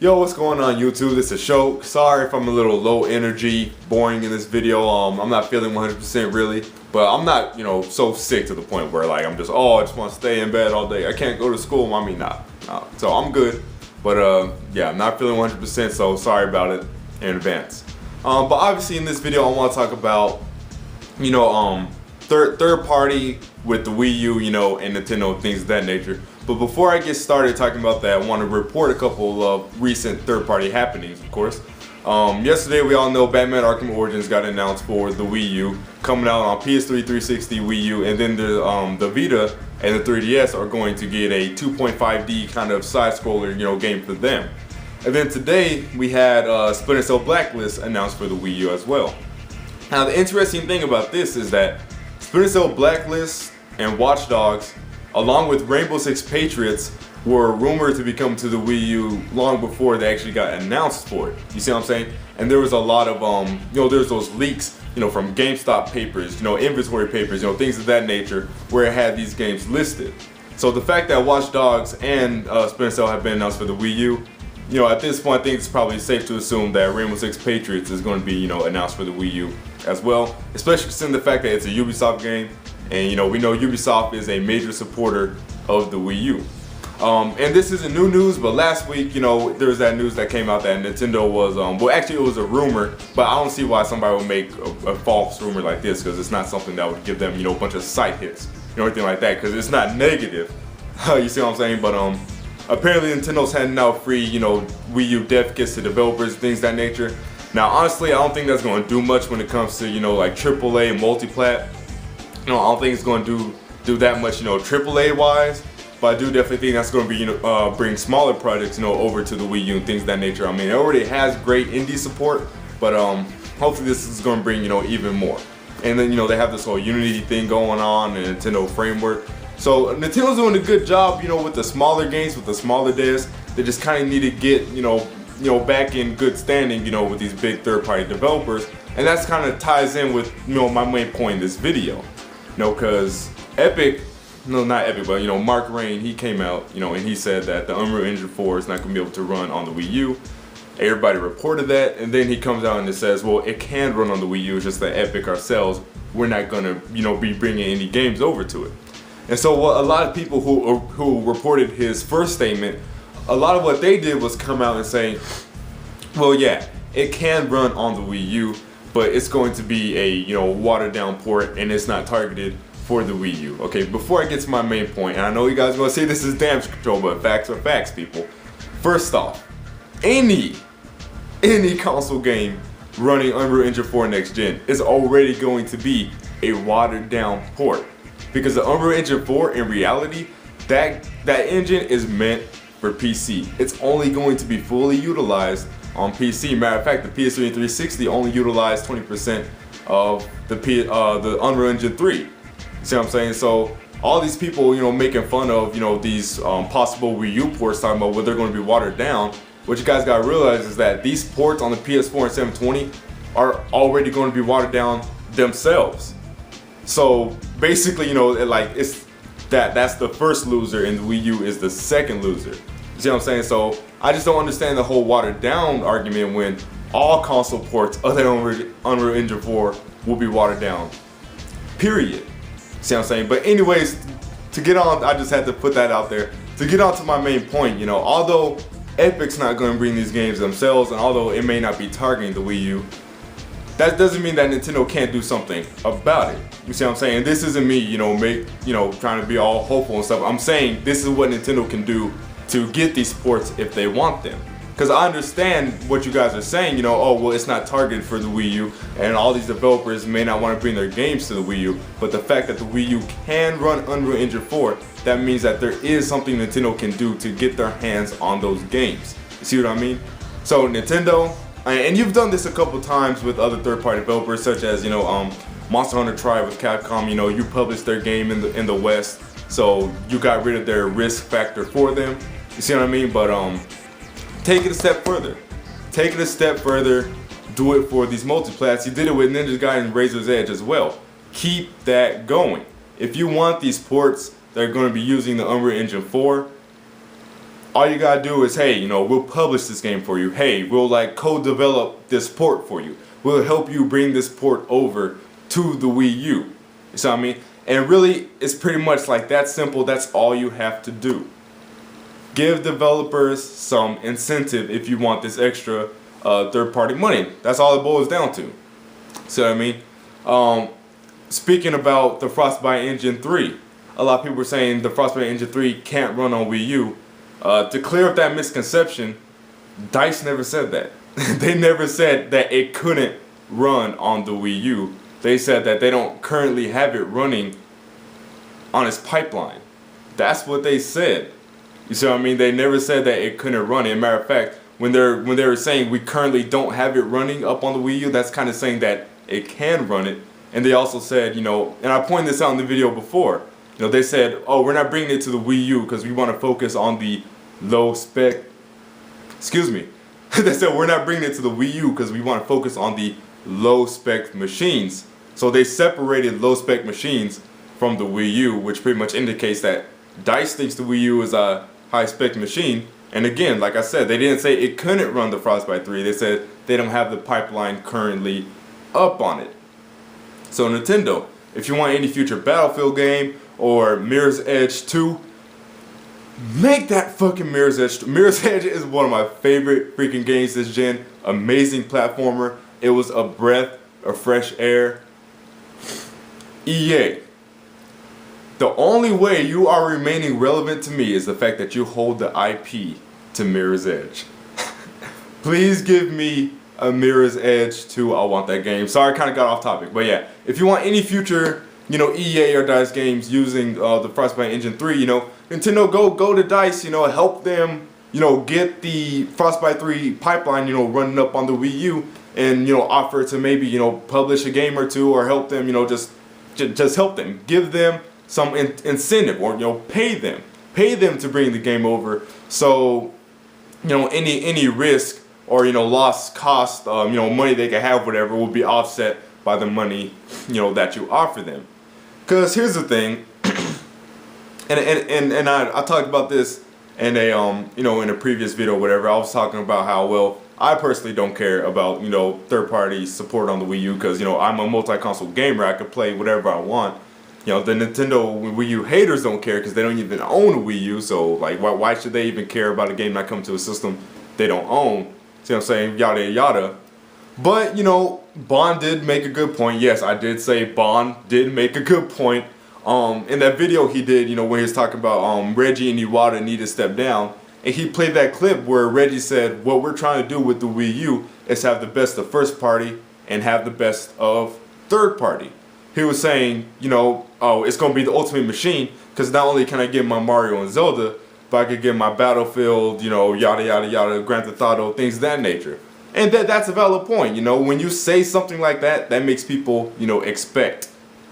Yo, what's going on YouTube? This is Shok. Sorry if I'm a little low energy, boring in this video. I'm not feeling 100% really, but I'm not, so sick to the point where like I'm just, I just want to stay in bed all day. I can't go to school. I mean, nah. So I'm good, but yeah, I'm not feeling 100%. So sorry about it in advance. But obviously in this video, I want to talk about, third party with the Wii U, and Nintendo, things of that nature. But before I get started talking about that, I want to report a couple of recent third-party happenings, of course. Yesterday, we all know Batman Arkham Origins got announced for the Wii U, coming out on PS3, 360, Wii U, and then the Vita and the 3DS are going to get a 2.5D kind of side-scroller, game for them. And then today, we had Splinter Cell Blacklist announced for the Wii U as well. Now, the interesting thing about this is that Splinter Cell Blacklist and Watch Dogs, along with Rainbow Six Patriots, were rumored to be coming to the Wii U long before they actually got announced for it. You see what I'm saying? And there was a lot of, there's those leaks, from GameStop papers, inventory papers, things of that nature, where it had these games listed. So the fact that Watch Dogs and Splinter Cell have been announced for the Wii U, at this point I think it's probably safe to assume that Rainbow Six Patriots is going to be, announced for the Wii U as well, especially considering the fact that it's a Ubisoft game. And we know Ubisoft is a major supporter of the Wii U. And this isn't new news, but last week, there was that news that came out that Nintendo was, well actually it was a rumor, but I don't see why somebody would make a false rumor like this, because it's not something that would give them, a bunch of site hits, anything like that, because it's not negative. You see what I'm saying? But apparently Nintendo's handing out free, Wii U dev kits to developers, things of that nature. Now honestly, I don't think that's going to do much when it comes to, like AAA and multi-plat. I don't think it's going to do that much, AAA wise, but I do definitely think that's going to be, bring smaller projects, over to the Wii U and things of that nature. I mean, it already has great indie support, but hopefully this is going to bring, even more. And then, they have this whole Unity thing going on, and Nintendo framework. So Nintendo's doing a good job, with the smaller games, with the smaller devs. They just kind of need to get, back in good standing, with these big third-party developers. And that's kind of ties in with, my main point in this video. Because Epic, not Epic, but Mark Rain, he came out, and he said that the Unreal Engine 4 is not going to be able to run on the Wii U. Everybody reported that, and then he comes out and it says, well, it can run on the Wii U, it's just that Epic ourselves, we're not going to, be bringing any games over to it. And so what a lot of people who reported his first statement, a lot of what they did was come out and say, well, yeah, it can run on the Wii U, but it's going to be a watered down port, and it's not targeted for the Wii U. Okay, before I get to my main point, and I know you guys are gonna say this is damage control, but facts are facts, people. First off, any console game running Unreal Engine 4 next gen is already going to be a watered down port, because the Unreal Engine 4 in reality, that engine is meant for PC. It's only going to be fully utilized on PC. Matter of fact, the PS3 and 360 only utilized 20% of the Unreal Engine 3. See what I'm saying? So all these people, making fun of, these possible Wii U ports, talking about what they're going to be watered down. What you guys got to realize is that these ports on the PS4 and 720 are already going to be watered down themselves. So basically, that's the first loser, and the Wii U is the second loser. You see what I'm saying? So I just don't understand the whole watered down argument when all console ports other than Unreal Engine 4 will be watered down. Period. See what I'm saying? But anyways, to get on, I just had to put that out there. To get on to my main point, although Epic's not going to bring these games themselves, and although it may not be targeting the Wii U, that doesn't mean that Nintendo can't do something about it. You see what I'm saying? This isn't me, trying to be all hopeful and stuff. I'm saying this is what Nintendo can do to get these ports if they want them. Because I understand what you guys are saying, well, it's not targeted for the Wii U, and all these developers may not want to bring their games to the Wii U, but the fact that the Wii U can run Unreal Engine 4, that means that there is something Nintendo can do to get their hands on those games. You see what I mean? So Nintendo, and you've done this a couple times with other third-party developers, such as, Monster Hunter Tribe with Capcom, you published their game in the West, so you got rid of their risk factor for them. You see what I mean? But take it a step further. Take it a step further. Do it for these multiplats. You did it with Ninja Gaiden and Razor's Edge as well. Keep that going. If you want these ports that are going to be using the Unreal Engine 4, all you gotta do is, hey, we'll publish this game for you. Hey, we'll like co-develop this port for you. We'll help you bring this port over to the Wii U. You see what I mean? And really, it's pretty much like that simple. That's all you have to do. Give developers some incentive if you want this extra third-party money. That's all it boils down to. See what I mean? Speaking about the Frostbite Engine 3, a lot of people are saying the Frostbite Engine 3 can't run on Wii U. To clear up that misconception, DICE never said that. They never said that it couldn't run on the Wii U. They said that they don't currently have it running on its pipeline. That's what they said. You see what I mean? They never said that it couldn't run. As a matter of fact, when they were saying we currently don't have it running up on the Wii U, that's kind of saying that it can run it. And they also said, and I pointed this out in the video before, they said, oh, we're not bringing it to the Wii U because we want to focus on the low spec, they said we're not bringing it to the Wii U because we want to focus on the low spec machines. So they separated low spec machines from the Wii U, which pretty much indicates that DICE thinks the Wii U is a high spec machine. And again, like I said, they didn't say it couldn't run the Frostbite 3. They said they don't have the pipeline currently up on it. So Nintendo, if you want any future Battlefield game or Mirror's Edge 2, make that fucking Mirror's Edge. Mirror's Edge is one of my favorite freaking games this gen. Amazing platformer. It was a breath of fresh air. EA, the only way you are remaining relevant to me is the fact that you hold the IP to Mirror's Edge. Please give me a Mirror's Edge 2. I want that game. Sorry, I kind of got off topic, but yeah, if you want any future, EA or DICE games using the Frostbite Engine 3, Nintendo, go to DICE, help them, get the Frostbite 3 pipeline, running up on the Wii U, and offer to maybe publish a game or two, or help them, just help them, give them some incentive, or pay them to bring the game over. So any risk or lost cost, money they can have, whatever, will be offset by the money that you offer them. Because here's the thing, and I talked about this in a in a previous video, whatever. I was talking about how, well, I personally don't care about third-party support on the Wii U because I'm a multi-console gamer. I could play whatever I want. The Nintendo Wii U haters don't care because they don't even own a Wii U. So like, why should they even care about a game that comes to a system they don't own? See what I'm saying? Yada yada. But Bond did make a good point. Yes, I did say Bond did make a good point. In that video he did, when he was talking about Reggie and Iwata need to step down, and he played that clip where Reggie said, what we're trying to do with the Wii U is have the best of first party and have the best of third party. He was saying, oh, it's going to be the ultimate machine because not only can I get my Mario and Zelda, but I could get my Battlefield, yada yada yada, Grand Theft Auto, things of that nature. And that's a valid point. When you say something like that, that makes people, expect,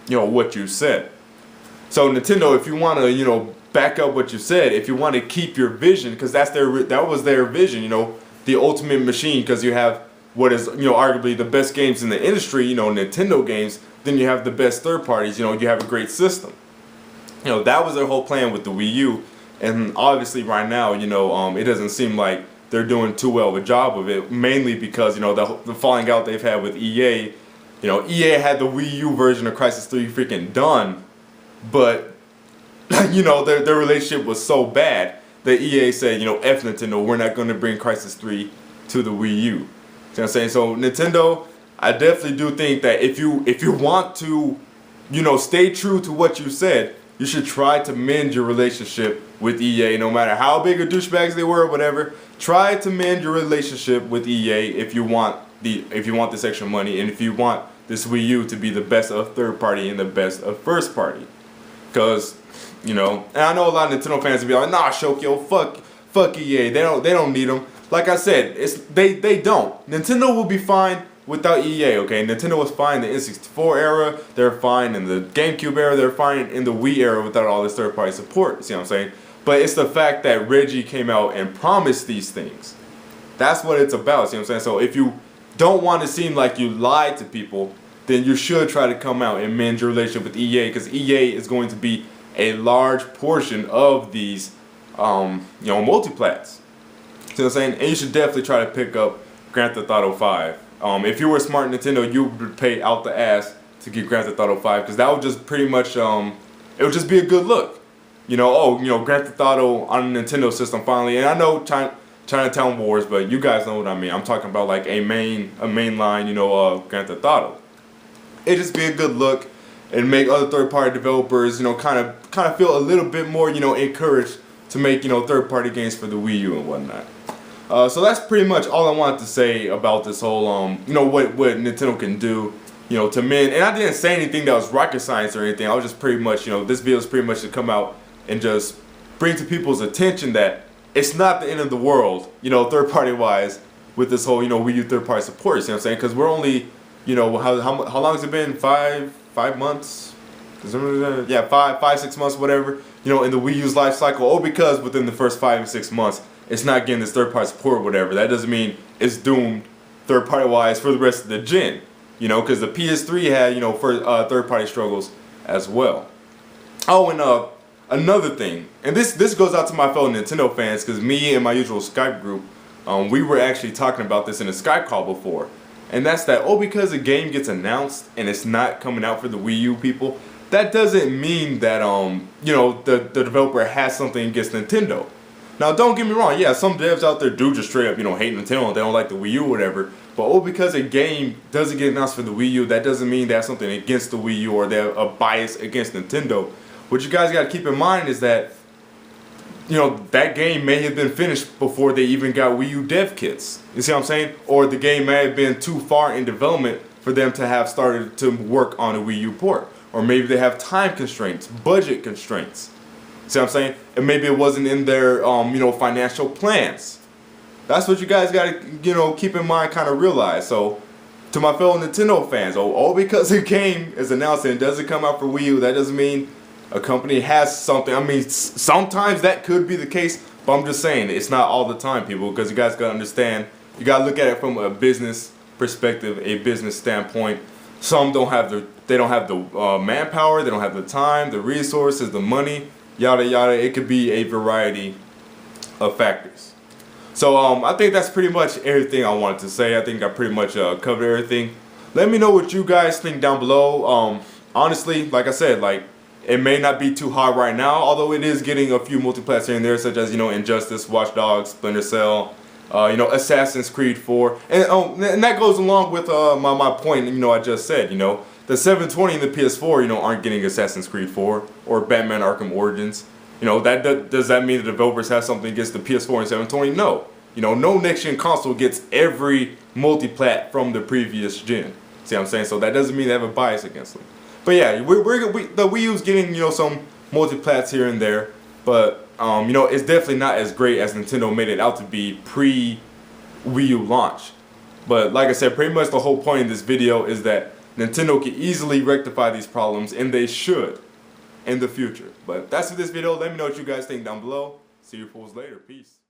what you said. So Nintendo, if you want to, back up what you said, if you want to keep your vision, because that was their vision, the ultimate machine, because you have what is, arguably the best games in the industry, Nintendo games, then you have the best third parties, you have a great system. That was their whole plan with the Wii U, and obviously right now, it doesn't seem like they're doing too well of a job of it, mainly because, the falling out they've had with EA. EA had the Wii U version of Crysis 3 freaking done, but their relationship was so bad that EA said, F Nintendo, we're not going to bring Crysis 3 to the Wii U. See what I'm saying? So Nintendo, I definitely do think that if you want to, stay true to what you said, you should try to mend your relationship with EA, no matter how big of douchebags they were or whatever. Try to mend your relationship with EA if you want this extra money, and if you want this Wii U to be the best of third party and the best of first party. Because, and I know a lot of Nintendo fans will be like, nah, Shokio, fuck EA, they don't need them. Like I said, they don't. Nintendo will be fine without EA, okay? Nintendo was fine in the N64 era, they're fine in the GameCube era, they're fine in the Wii era without all this third-party support, see what I'm saying? But it's the fact that Reggie came out and promised these things. That's what it's about, see what I'm saying? So if you don't want to seem like you lied to people, then you should try to come out and mend your relationship with EA, because EA is going to be a large portion of these multiplats. See what I'm saying? And you should definitely try to pick up Grand Theft Auto 5. If you were smart Nintendo, you would pay out the ass to get Grand Theft Auto 5, because that would just pretty much, it would just be a good look. Grand Theft Auto on a Nintendo system finally. And I know Chinatown Wars, but you guys know what I mean. I'm talking about like a mainline, Grand Theft Auto. It'd just be a good look and make other third-party developers, kind of feel a little bit more, encouraged to make, third-party games for the Wii U and whatnot. So that's pretty much all I wanted to say about this whole, what Nintendo can do, to men. And I didn't say anything that was rocket science or anything. I was just pretty much, this video is pretty much to come out and just bring to people's attention that it's not the end of the world, third-party wise, with this whole, Wii U third-party support. You see what I'm saying? Because we're only, how long has it been? Five months? Yeah, 5, 6 months, whatever. In the Wii U's life cycle. Oh, because within the first 5 or 6 months, it's not getting this third-party support or whatever. That doesn't mean it's doomed third-party wise for the rest of the gen. Because the PS3 had, third-party struggles as well. Oh, and another thing, and this goes out to my fellow Nintendo fans, because me and my usual Skype group, we were actually talking about this in a Skype call before. And that's that, because a game gets announced and it's not coming out for the Wii U people, that doesn't mean that, the developer has something against Nintendo. Now, don't get me wrong, yeah, some devs out there do just straight up, hate Nintendo and they don't like the Wii U or whatever. But because a game doesn't get announced for the Wii U, that doesn't mean they have something against the Wii U or they're a bias against Nintendo. What you guys got to keep in mind is that, that game may have been finished before they even got Wii U dev kits. You see what I'm saying? Or the game may have been too far in development for them to have started to work on a Wii U port. Or maybe they have time constraints, budget constraints. See what I'm saying? And maybe it wasn't in their, financial plans. That's what you guys got to, keep in mind, kind of realize. So, to my fellow Nintendo fans, because a game is announced and it doesn't come out for Wii U, that doesn't mean a company has something. I mean, sometimes that could be the case, but I'm just saying it's not all the time, people, because you guys got to understand, you got to look at it from a business perspective, a business standpoint. Some don't have the manpower, they don't have the time, the resources, the money, yada yada. It could be a variety of factors. So I think that's pretty much everything I wanted to say. I think I pretty much covered everything. Let me know what you guys think down below. Honestly, like I said, it may not be too hot right now, although it is getting a few multiplats here and there, such as, Injustice, Watch Dogs, Splinter Cell, Assassin's Creed 4. And that goes along with my point, I just said, the 720 and the PS4, aren't getting Assassin's Creed 4 or Batman Arkham Origins. Does that mean the developers have something against the PS4 and 720? No. No next-gen console gets every multiplat from the previous gen. See what I'm saying? So that doesn't mean they have a bias against them. But yeah, the Wii U's getting, some multiplats here and there. But, it's definitely not as great as Nintendo made it out to be pre-Wii U launch. But like I said, pretty much the whole point of this video is that Nintendo can easily rectify these problems, and they should in the future. But that's for this video. Let me know what you guys think down below. See you fools later. Peace.